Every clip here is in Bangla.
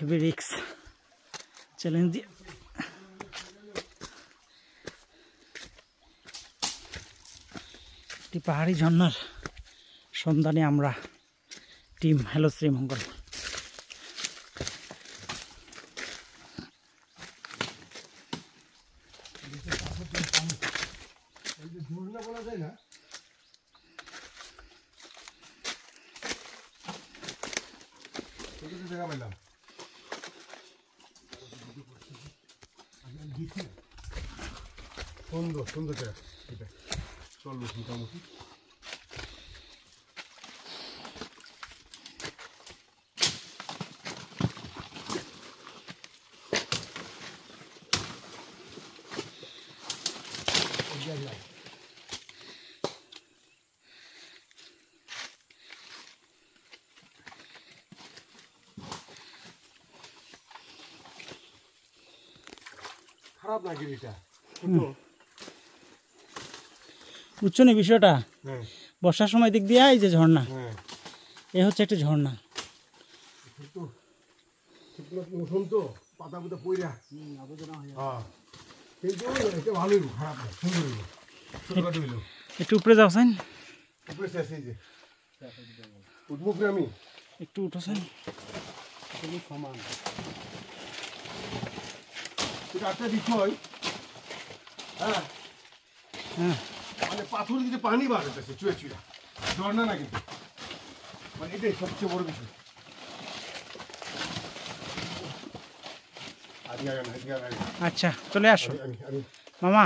হেভি রিক্স চ্যালেঞ্জ দিয়ে একটি পাহাড়ি ঝর্ণার সন্ধানে আমরা টিম হ্যালো শ্রীমঙ্গল। সুন্দর সুন্দর জায়গা এটা চলবে মোটামুটি। খারাপ লাগে এটা বুঝছো না বিষয়টা? বর্ষার সময় দিক দিয়ে এই যে ঝর্ণা, এ হচ্ছে একটা ঝর্ণা। একটু উপরে যাওছেন, আমি একটু উঠেছেন। সমান একটা বিষয়, হ্যাঁ হ্যাঁ মানে পাথর দিতে পানি বার হতেছে চুয়ে চুয়া, ঝর্ণা না কিন্তু, মানে এটাই সবচেয়ে বড় বিষয়। আচ্ছা চলে আসো মামা,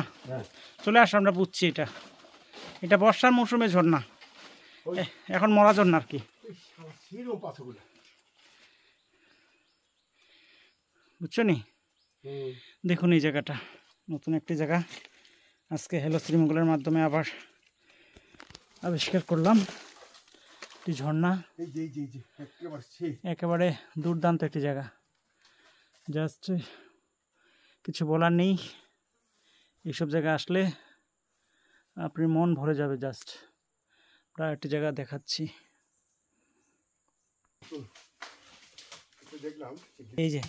চলে আসো, আমরা বুঝছি এটা এটা বর্ষার মৌসুমে ঝর্ণা, এখন মরা ঝর্ণা আর কি। বুঝছো নি? দেখুন এই জায়গাটা নতুন একটি জায়গা, আজকে হ্যালো শ্রীমঙ্গলের মাধ্যমে আবার আবিষ্কার করলাম একটি ঝর্ণা। একেবারে দুর্দান্ত একটি জায়গা, জাস্ট কিছু বলার নেই। এইসব জায়গা আসলে আপনার মন ভরে যাবে। জাস্ট প্রায় একটি জায়গা দেখাচ্ছি, এই যে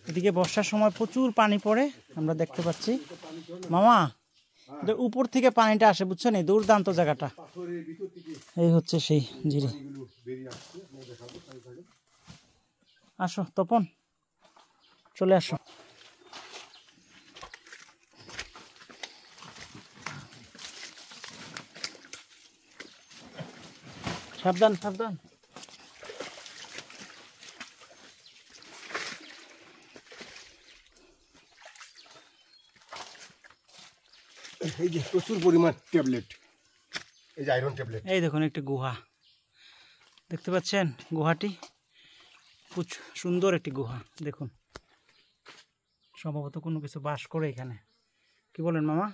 এদিকে বর্ষার সময় প্রচুর পানি পড়ে, আমরা দেখতে পাচ্ছি মামা, উপর থেকে পানিটা আসে, বুঝছো নি? দুর্দান্ত জায়গাটা, এই হচ্ছে সেই জিরি। আসো তপন, চলে আসো। সাবধান সাবধান। এই যে প্রচুর পরিমাণ ট্যাবলেট, এই যে আয়রন ট্যাবলেট। এই দেখুন একটি গুহা দেখতে পাচ্ছেন, গুহাটি খুব সুন্দর একটি গুহা। দেখুন সম্ভবত কোনো কিছু বাস করে এখানে, কি বলেন মামা?